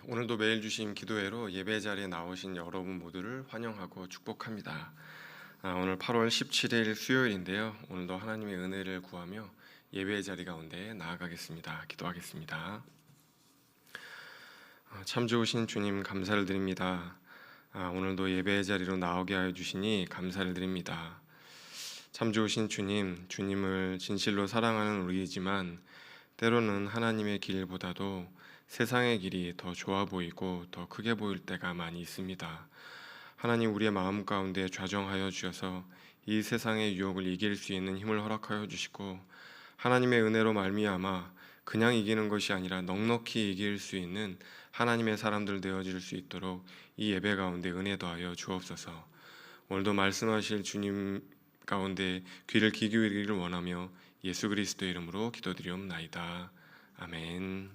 오늘도 매일 주신 기도회로 예배 자리에 나오신 여러분 모두를 환영하고 축복합니다. 오늘 8월 17일 수요일인데요. 오늘도 하나님의 은혜를 구하며 예배 자리 가운데 나아가겠습니다. 기도하겠습니다. 참 좋으신 주님 감사를 드립니다. 오늘도 예배 자리로 나오게 하여 주시니 감사를 드립니다. 참 좋으신 주님, 주님을 진실로 사랑하는 우리이지만 때로는 하나님의 길보다도 세상의 길이 더 좋아 보이고 더 크게 보일 때가 많이 있습니다. 하나님, 우리의 마음 가운데 좌정하여 주셔서 이 세상의 유혹을 이길 수 있는 힘을 허락하여 주시고, 하나님의 은혜로 말미암아 그냥 이기는 것이 아니라 넉넉히 이길 수 있는 하나님의 사람들 되어질 수 있도록 이 예배 가운데 은혜 더하여 주옵소서. 오늘도 말씀하실 주님 가운데 귀를 기울이기를 원하며 예수 그리스도의 이름으로 기도드리옵나이다. 아멘.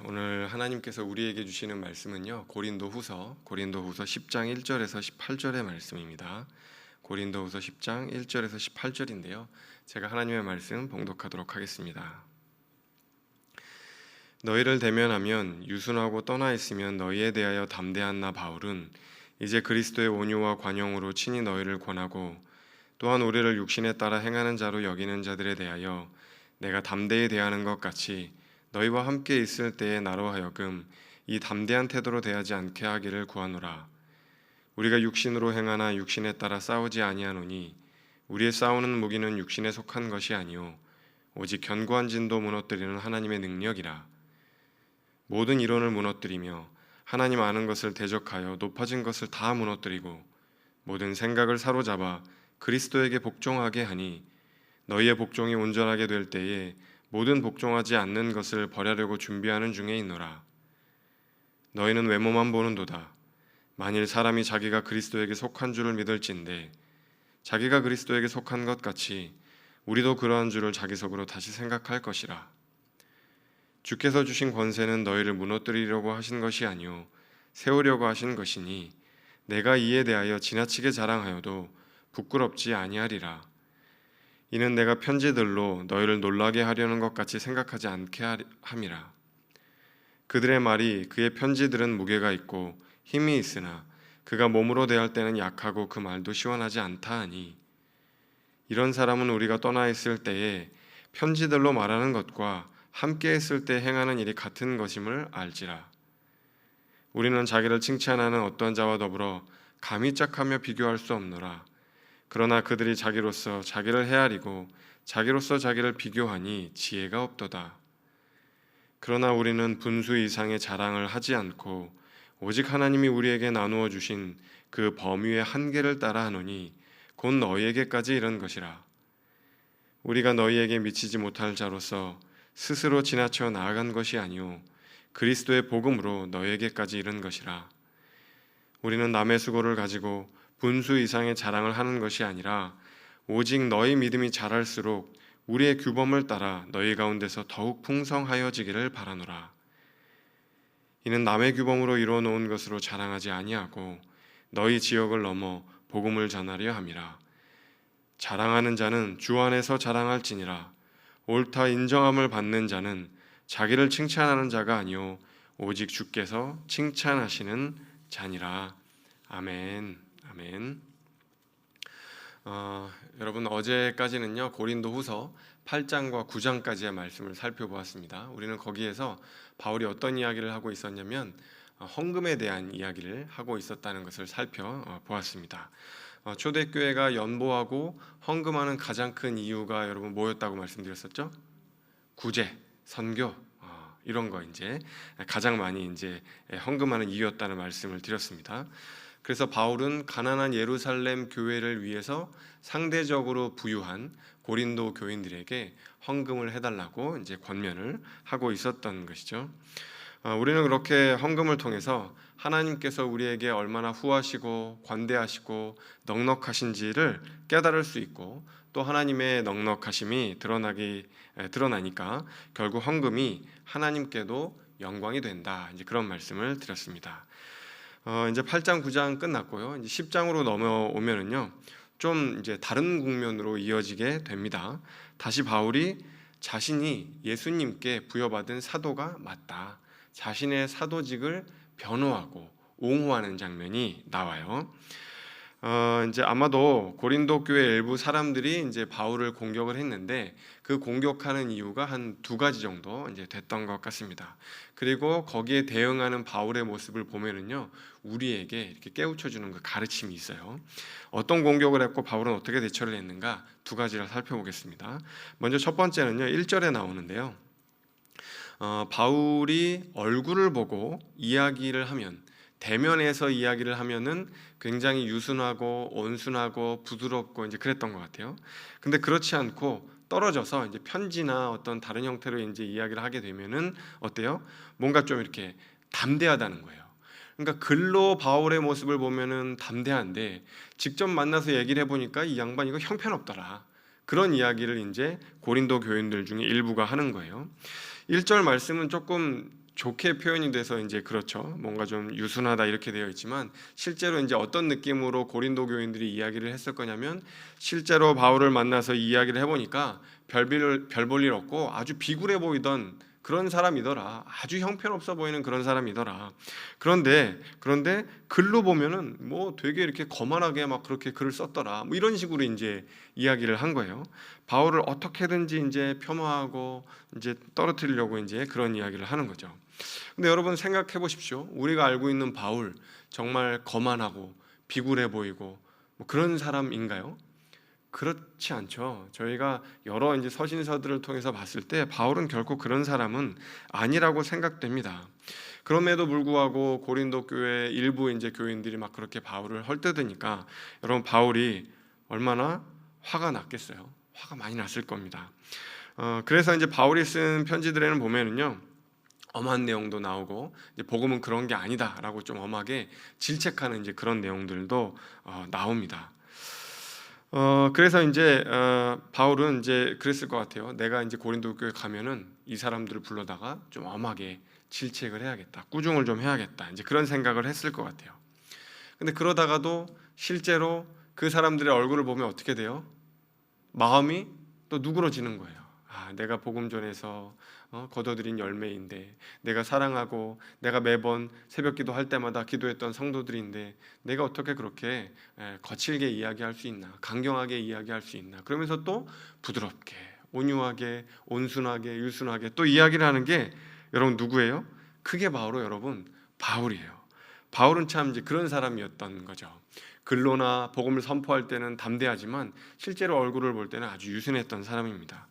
오늘 하나님께서 우리에게 주시는 말씀은요, 고린도후서 10장 1절에서 18절의 말씀입니다. 고린도후서 10장 1절에서 18절인데요. 제가 하나님의 말씀 봉독하도록 하겠습니다. 너희를 대면하면 유순하고 떠나 있으면 너희에 대하여 담대한 나 바울은 이제 그리스도의 온유와 관용으로 친히 너희를 권하고, 또한 우리를 육신에 따라 행하는 자로 여기는 자들에 대하여 내가 담대히 대하는 것 같이 너희와 함께 있을 때에 나로 하여금 이 담대한 태도로 대하지 않게 하기를 구하노라. 우리가 육신으로 행하나 육신에 따라 싸우지 아니하노니 우리의 싸우는 무기는 육신에 속한 것이 아니요 오직 견고한 진도 무너뜨리는 하나님의 능력이라. 모든 이론을 무너뜨리며 하나님 아는 것을 대적하여 높아진 것을 다 무너뜨리고 모든 생각을 사로잡아 그리스도에게 복종하게 하니, 너희의 복종이 온전하게 될 때에 모든 복종하지 않는 것을 버리려고 준비하는 중에 있노라. 너희는 외모만 보는도다. 만일 사람이 자기가 그리스도에게 속한 줄을 믿을진대 자기가 그리스도에게 속한 것 같이 우리도 그러한 줄을 자기 속으로 다시 생각할 것이라. 주께서 주신 권세는 너희를 무너뜨리려고 하신 것이 아니요 세우려고 하신 것이니 내가 이에 대하여 지나치게 자랑하여도 부끄럽지 아니하리라. 이는 내가 편지들로 너희를 놀라게 하려는 것 같이 생각하지 않게 함이라. 그들의 말이 그의 편지들은 무게가 있고 힘이 있으나 그가 몸으로 대할 때는 약하고 그 말도 시원하지 않다 하니, 이런 사람은 우리가 떠나 있을 때에 편지들로 말하는 것과 함께 있을 때 행하는 일이 같은 것임을 알지라. 우리는 자기를 칭찬하는 어떤 자와 더불어 감히 짝하며 비교할 수 없노라. 그러나 그들이 자기로서 자기를 헤아리고 자기로서 자기를 비교하니 지혜가 없도다. 그러나 우리는 분수 이상의 자랑을 하지 않고 오직 하나님이 우리에게 나누어 주신 그 범위의 한계를 따라 하노니 곧 너희에게까지 이른 것이라. 우리가 너희에게 미치지 못할 자로서 스스로 지나쳐 나아간 것이 아니오 그리스도의 복음으로 너희에게까지 이른 것이라. 우리는 남의 수고를 가지고 분수 이상의 자랑을 하는 것이 아니라 오직 너희 믿음이 자랄수록 우리의 규범을 따라 너희 가운데서 더욱 풍성하여지기를 바라노라. 이는 남의 규범으로 이루어 놓은 것으로 자랑하지 아니하고 너희 지역을 넘어 복음을 전하려 함이라. 자랑하는 자는 주 안에서 자랑할지니라. 옳다 인정함을 받는 자는 자기를 칭찬하는 자가 아니요 오직 주께서 칭찬하시는 자니라. 아멘. 아멘. 여러분, 어제까지는요 고린도후서 8장과 9장까지의 말씀을 살펴보았습니다. 우리는 거기에서 바울이 어떤 이야기를 하고 있었냐면 헌금에 대한 이야기를 하고 있었다는 것을 살펴보았습니다. 초대교회가 연보하고 헌금하는 가장 큰 이유가 여러분 뭐였다고 말씀드렸었죠? 구제, 선교, 이런 거 이제 가장 많이 이제 헌금하는 이유였다는 말씀을 드렸습니다. 그래서 바울은 가난한 예루살렘 교회를 위해서 상대적으로 부유한 고린도 교인들에게 헌금을 해달라고 이제 권면을 하고 있었던 것이죠. 우리는 그렇게 헌금을 통해서 하나님께서 우리에게 얼마나 후하시고 관대하시고 넉넉하신지를 깨달을 수 있고, 또 하나님의 넉넉하심이 드러나니까 결국 헌금이 하나님께도 영광이 된다. 이제 그런 말씀을 드렸습니다. 이제 8장, 9장 끝났고요. 이제 10장으로 넘어오면은요, 좀 이제 다른 국면으로 이어지게 됩니다. 다시 바울이 자신이 예수님께 부여받은 사도가 맞다, 자신의 사도직을 변호하고 옹호하는 장면이 나와요. 이제 아마도 고린도 교회 일부 사람들이 이제 바울을 공격을 했는데 그 공격하는 이유가 한 두 가지 정도 이제 됐던 것 같습니다. 그리고 거기에 대응하는 바울의 모습을 보면은요, 우리에게 이렇게 깨우쳐 주는 그 가르침이 있어요. 어떤 공격을 했고 바울은 어떻게 대처를 했는가, 두 가지를 살펴보겠습니다. 먼저 첫 번째는요, 1절에 나오는데요. 바울이 얼굴을 보고 이야기를 하면, 대면에서 이야기를 하면은 굉장히 유순하고 온순하고 부드럽고 이제 그랬던 것 같아요. 근데 그렇지 않고 떨어져서 이제 편지나 어떤 다른 형태로 이제 이야기를 하게 되면은 어때요? 뭔가 좀 이렇게 담대하다는 거예요. 그러니까 글로 바울의 모습을 보면은 담대한데 직접 만나서 얘기를 해보니까 이 양반 이거 형편없더라. 그런 이야기를 이제 고린도 교인들 중에 일부가 하는 거예요. 1절 말씀은 조금 좋게 표현이 돼서 이제 그렇죠. 뭔가 좀 유순하다 이렇게 되어 있지만 실제로 이제 어떤 느낌으로 고린도 교인들이 이야기를 했을 거냐면, 실제로 바울을 만나서 이야기를 해보니까 별 볼 일 없고 아주 비굴해 보이던 그런 사람이더라. 아주 형편없어 보이는 그런 사람이더라. 그런데 글로 보면은 뭐 되게 이렇게 거만하게 막 그렇게 글을 썼더라. 뭐 이런 식으로 이제 이야기를 한 거예요. 바울을 어떻게든지 이제 겸허하고 이제 떨어뜨리려고 이제 그런 이야기를 하는 거죠. 근데 여러분 생각해 보십시오. 우리가 알고 있는 바울 정말 거만하고 비굴해 보이고 뭐 그런 사람인가요? 그렇지 않죠. 저희가 여러 이제 서신서들을 통해서 봤을 때 바울은 결코 그런 사람은 아니라고 생각됩니다. 그럼에도 불구하고 고린도 교회 일부 이제 교인들이 막 그렇게 바울을 헐뜯으니까 여러분 바울이 얼마나 화가 났겠어요. 화가 많이 났을 겁니다. 그래서 이제 바울이 쓴 편지들에는 보면은요, 엄한 내용도 나오고 이제 복음은 그런 게 아니다라고 좀 엄하게 질책하는 이제 그런 내용들도 나옵니다. 그래서 이제 바울은 이제 그랬을 것 같아요. 내가 이제 고린도 교회 가면은 이 사람들을 불러다가 좀 엄하게 질책을 해야겠다, 꾸중을 좀 해야겠다, 이제 그런 생각을 했을 것 같아요. 근데 그러다가도 실제로 그 사람들의 얼굴을 보면 어떻게 돼요? 마음이 또 누그러지는 거예요. 내가 복음 전에서 거둬들인 열매인데, 내가 사랑하고 내가 매번 새벽기도 할 때마다 기도했던 성도들인데 내가 어떻게 그렇게 거칠게 이야기할 수 있나, 강경하게 이야기할 수 있나, 그러면서 또 부드럽게 온유하게 온순하게 유순하게 또 이야기를 하는 게 여러분 누구예요? 그게 바로 여러분 바울이에요. 바울은 참 이제 그런 사람이었던 거죠. 글로나 복음을 선포할 때는 담대하지만 실제로 얼굴을 볼 때는 아주 유순했던 사람입니다.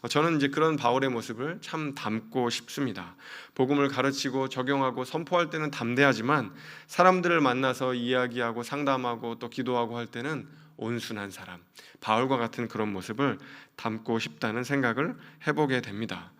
저는 이제 그런 바울의 모습을 참 닮고 싶습니다. 복음을 가르치고 적용하고 선포할 때는 담대하지만 사람들을 만나서 이야기하고 상담하고 또 기도하고 할 때는 온순한 사람, 바울과 같은 그런 모습을 담고 싶다는 생각을 해보게 됩니다.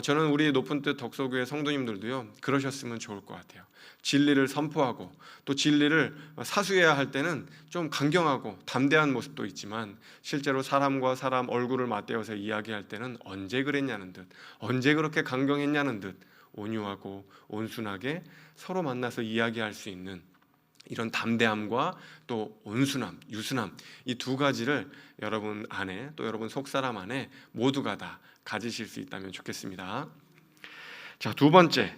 저는 우리 높은 뜻 덕소교회 성도님들도요, 그러셨으면 좋을 것 같아요. 진리를 선포하고 또 진리를 사수해야 할 때는 좀 강경하고 담대한 모습도 있지만 실제로 사람과 사람 얼굴을 맞대어서 이야기할 때는 언제 그랬냐는 듯, 언제 그렇게 강경했냐는 듯 온유하고 온순하게 서로 만나서 이야기할 수 있는 이런 담대함과 또 온순함, 유순함, 이 두 가지를 여러분 안에, 또 여러분 속사람 안에 모두가 다 가지실 수 있다면 좋겠습니다. 자, 두 번째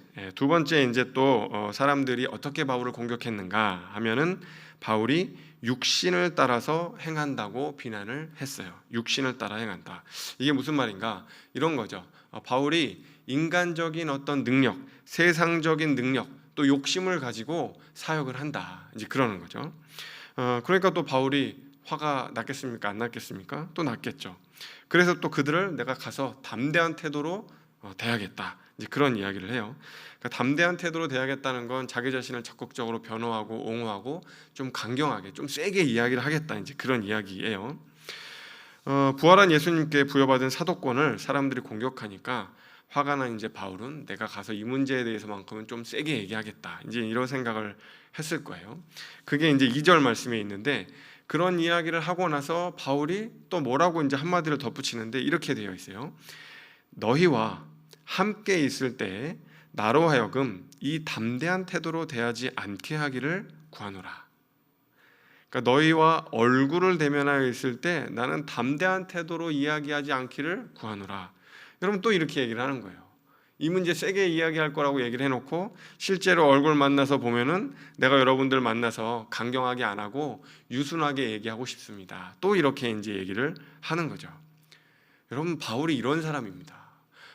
이제 또 사람들이 어떻게 바울을 공격했는가 하면은 바울이 육신을 따라서 행한다고 비난을 했어요. 육신을 따라 행한다. 이게 무슨 말인가? 이런 거죠. 바울이 인간적인 어떤 능력, 세상적인 능력, 또 욕심을 가지고 사역을 한다, 이제 그러는 거죠. 그러니까 또 바울이 화가 났겠습니까? 안 났겠습니까? 또 났겠죠. 그래서 또 그들을 내가 가서 담대한 태도로 대하겠다, 이제 그런 이야기를 해요. 그러니까 담대한 태도로 대하겠다는 건 자기 자신을 적극적으로 변호하고 옹호하고 좀 강경하게, 좀 세게 이야기를 하겠다, 이제 그런 이야기예요. 부활한 예수님께 부여받은 사도권을 사람들이 공격하니까 화가 난 이제 바울은 내가 가서 이 문제에 대해서만큼은 좀 세게 얘기하겠다, 이제 이런 생각을 했을 거예요. 그게 이제 2절 말씀에 있는데, 그런 이야기를 하고 나서 바울이 또 뭐라고 이제 한마디를 덧붙이는데 이렇게 되어 있어요. 너희와 함께 있을 때 나로 하여금 이 담대한 태도로 대하지 않게 하기를 구하노라. 그러니까 너희와 얼굴을 대면하여 있을 때 나는 담대한 태도로 이야기하지 않기를 구하노라. 여러분 또 이렇게 얘기를 하는 거예요. 이 문제 세게 이야기할 거라고 얘기를 해놓고 실제로 얼굴 만나서 보면은 내가 여러분들 만나서 강경하게 안 하고 유순하게 얘기하고 싶습니다. 또 이렇게 이제 얘기를 하는 거죠. 여러분 바울이 이런 사람입니다.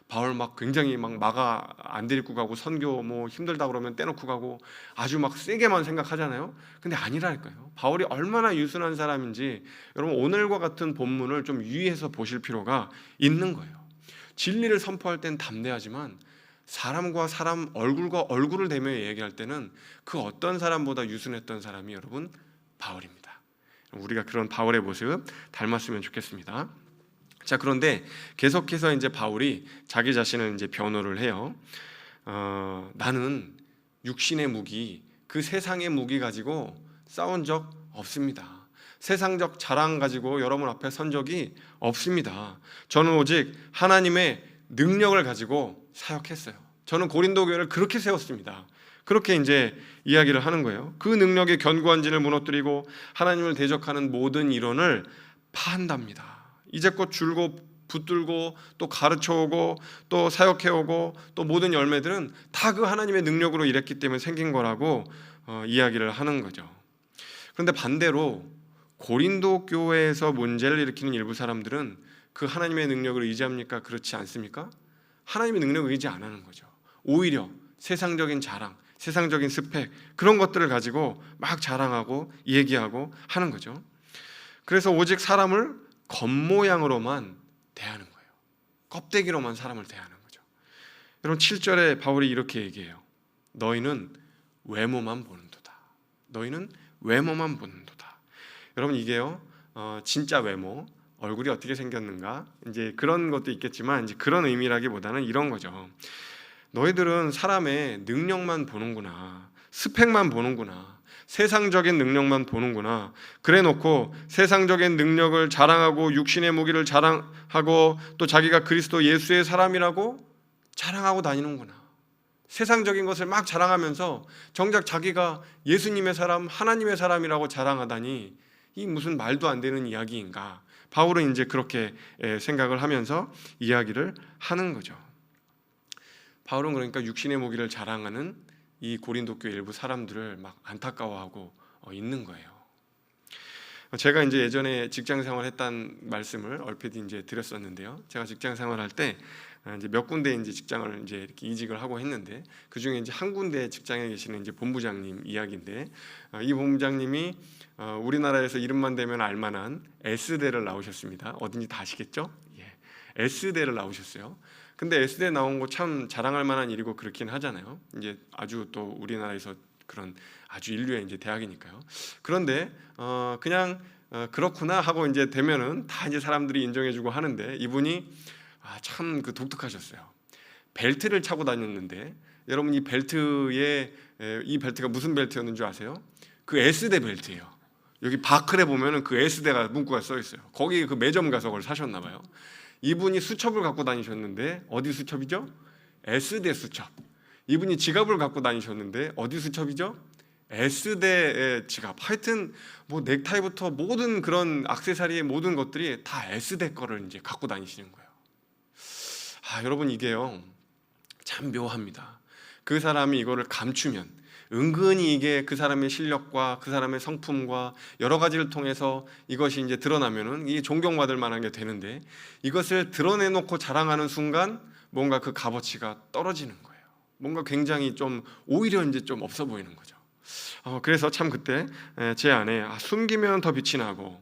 바울 막 굉장히 막 마가 안 데리고 가고 선교 뭐 힘들다 그러면 떼놓고 가고 아주 막 세게만 생각하잖아요. 근데 아니라니까요. 바울이 얼마나 유순한 사람인지 여러분 오늘과 같은 본문을 좀 유의해서 보실 필요가 있는 거예요. 진리를 선포할 땐 담대하지만 사람과 사람 얼굴과 얼굴을 대며 얘기할 때는 그 어떤 사람보다 유순했던 사람이 여러분 바울입니다. 우리가 그런 바울의 모습 닮았으면 좋겠습니다. 자, 그런데 계속해서 이제 바울이 자기 자신을 이제 변호를 해요. 나는 육신의 무기, 그 세상의 무기 가지고 싸운 적 없습니다. 세상적 자랑 가지고 여러분 앞에 선 적이 없습니다. 저는 오직 하나님의 능력을 가지고 사역했어요. 저는 고린도 교회를 그렇게 세웠습니다. 그렇게 이제 이야기를 하는 거예요. 그 능력의 견고한 진을 무너뜨리고 하나님을 대적하는 모든 이론을 파한답니다. 이제껏 줄고 붙들고 또 가르쳐오고 또 사역해오고 또 모든 열매들은 다 그 하나님의 능력으로 일했기 때문에 생긴 거라고 이야기를 하는 거죠. 그런데 반대로 고린도 교회에서 문제를 일으키는 일부 사람들은 그 하나님의 능력을 의지합니까? 그렇지 않습니까? 하나님의 능력을 의지 안 하는 거죠. 오히려 세상적인 자랑, 세상적인 스펙 그런 것들을 가지고 막 자랑하고 얘기하고 하는 거죠. 그래서 오직 사람을 겉모양으로만 대하는 거예요. 껍데기로만 사람을 대하는 거죠. 여러분 7절에 바울이 이렇게 얘기해요. 너희는 외모만 보는도다. 너희는 외모만 보는도다. 여러분 이게요, 진짜 외모, 얼굴이 어떻게 생겼는가 이제 그런 것도 있겠지만 이제 그런 의미라기보다는 이런 거죠. 너희들은 사람의 능력만 보는구나, 스펙만 보는구나. 세상적인 능력만 보는구나. 그래 놓고 세상적인 능력을 자랑하고 육신의 무기를 자랑하고 또 자기가 그리스도 예수의 사람이라고 자랑하고 다니는구나. 세상적인 것을 막 자랑하면서 정작 자기가 예수님의 사람, 하나님의 사람이라고 자랑하다니 이 무슨 말도 안 되는 이야기인가. 바울은 이제 그렇게 생각을 하면서 이야기를 하는 거죠. 바울은 그러니까 육신의 무기를 자랑하는 이 고린도 교회 일부 사람들을 막 안타까워하고 있는 거예요. 제가 이제 예전에 직장 생활했다는 말씀을 얼핏 이제 드렸었는데요. 제가 직장 생활할 때 이제 몇 군데 이제 직장을 이제 이렇게 이직을 하고 했는데 그 중에 이제 한 군데 직장에 계시는 이제 본부장님 이야기인데 이 본부장님이 우리나라에서 이름만 대면 알만한 S대를 나오셨습니다. 어딘지 다 아시겠죠? 예, S대를 나오셨어요. 근데 S대 나온 거 참 자랑할 만한 일이고 그렇긴 하잖아요. 이제 아주 또 우리나라에서 그런 아주 인류의 이제 대학이니까요. 그런데 그냥 그렇구나 하고 이제 되면은 다 이제 사람들이 인정해주고 하는데 이분이 참 그 독특하셨어요. 벨트를 차고 다녔는데 여러분 이 벨트에 이 벨트가 무슨 벨트였는 줄 아세요? 그 S대 벨트예요. 여기 바클에 보면은 그 S대가 문구가 써 있어요. 거기 그 매점 가서 그걸 사셨나 봐요. 이분이 수첩을 갖고 다니셨는데 어디 수첩이죠? S대 수첩. 이분이 지갑을 갖고 다니셨는데 어디 수첩이죠? S대의 지갑. 하여튼 뭐 넥타이부터 모든 그런 액세서리의 모든 것들이 다 S대 거를 이제 갖고 다니시는 거예요. 여러분 이게요 참 묘합니다. 그 사람이 이거를 감추면 은근히 이게 그 사람의 실력과 그 사람의 성품과 여러 가지를 통해서 이것이 이제 드러나면은 이게 존경받을 만한 게 되는데 이것을 드러내놓고 자랑하는 순간 뭔가 그 값어치가 떨어지는 거예요. 뭔가 굉장히 좀 오히려 이제 좀 없어 보이는 거죠. 그래서 참 그때 제 안에 숨기면 더 빛이 나고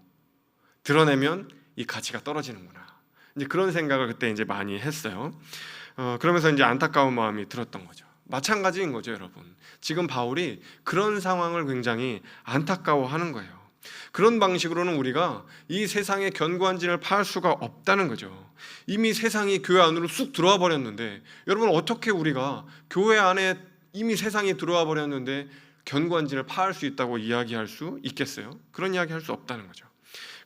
드러내면 이 가치가 떨어지는구나. 이제 그런 생각을 그때 이제 많이 했어요. 그러면서 이제 안타까운 마음이 들었던 거죠. 마찬가지인 거죠, 여러분. 지금 바울이 그런 상황을 굉장히 안타까워하는 거예요. 그런 방식으로는 우리가 이 세상의 견고한 진을 파할 수가 없다는 거죠. 이미 세상이 교회 안으로 쑥 들어와 버렸는데 여러분 어떻게 우리가 교회 안에 이미 세상이 들어와 버렸는데 견고한 진을 파할 수 있다고 이야기할 수 있겠어요? 그런 이야기 할 수 없다는 거죠.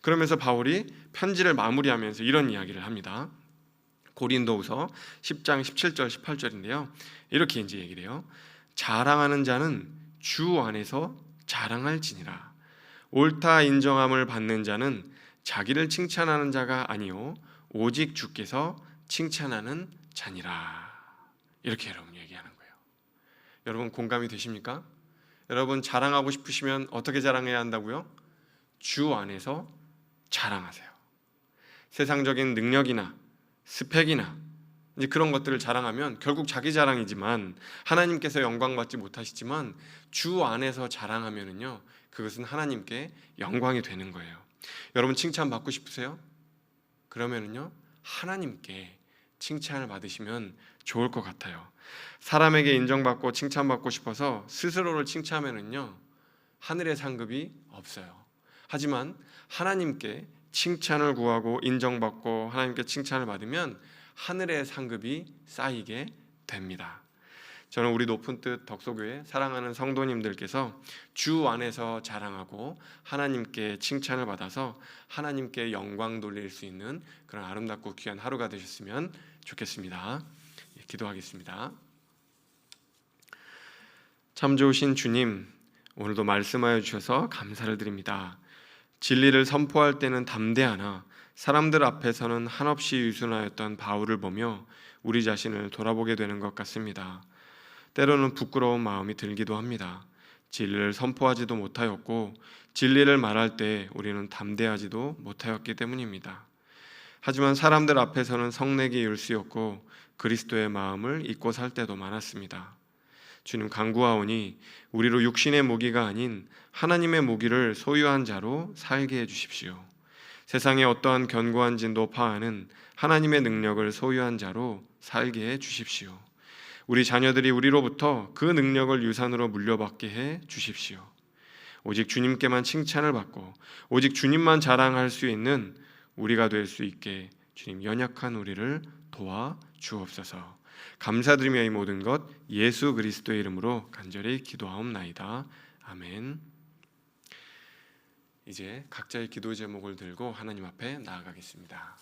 그러면서 바울이 편지를 마무리하면서 이런 이야기를 합니다. 고린도후서 10장 17절 18절인데요. 이렇게 이제 얘기를 해요. 자랑하는 자는 주 안에서 자랑할지니라. 옳다 인정함을 받는 자는 자기를 칭찬하는 자가 아니요 오직 주께서 칭찬하는 자니라. 이렇게 여러분 얘기하는 거예요. 여러분 공감이 되십니까? 여러분 자랑하고 싶으시면 어떻게 자랑해야 한다고요? 주 안에서 자랑하세요. 세상적인 능력이나 스펙이나 이제 그런 것들을 자랑하면 결국 자기 자랑이지만 하나님께서 영광 받지 못하시지만 주 안에서 자랑하면은요 그것은 하나님께 영광이 되는 거예요. 여러분 칭찬 받고 싶으세요? 그러면은요 하나님께 칭찬을 받으시면 좋을 것 같아요. 사람에게 인정받고 칭찬받고 싶어서 스스로를 칭찬하면은요 하늘의 상급이 없어요. 하지만 하나님께 칭찬을 구하고 인정받고 하나님께 칭찬을 받으면 하늘의 상급이 쌓이게 됩니다. 저는 우리 높은 뜻 덕소교회 사랑하는 성도님들께서 주 안에서 자랑하고 하나님께 칭찬을 받아서 하나님께 영광 돌릴 수 있는 그런 아름답고 귀한 하루가 되셨으면 좋겠습니다. 기도하겠습니다. 참 좋으신 주님, 오늘도 말씀하여 주셔서 감사를 드립니다. 진리를 선포할 때는 담대하나 사람들 앞에서는 한없이 유순하였던 바울을 보며 우리 자신을 돌아보게 되는 것 같습니다. 때로는 부끄러운 마음이 들기도 합니다. 진리를 선포하지도 못하였고 진리를 말할 때 우리는 담대하지도 못하였기 때문입니다. 하지만 사람들 앞에서는 성내기 일쑤였고 그리스도의 마음을 잊고 살 때도 많았습니다. 주님 간구하오니 우리로 육신의 무기가 아닌 하나님의 무기를 소유한 자로 살게 해주십시오. 세상의 어떠한 견고한 진도 파하는 하나님의 능력을 소유한 자로 살게 해주십시오. 우리 자녀들이 우리로부터 그 능력을 유산으로 물려받게 해 주십시오. 오직 주님께만 칭찬을 받고 오직 주님만 자랑할 수 있는 우리가 될 수 있게 주님 연약한 우리를 도와 주옵소서. 감사드리며 이 모든 것 예수 그리스도의 이름으로 간절히 기도하옵나이다. 아멘. 이제 각자의 기도 제목을 들고 하나님 앞에 나아가겠습니다.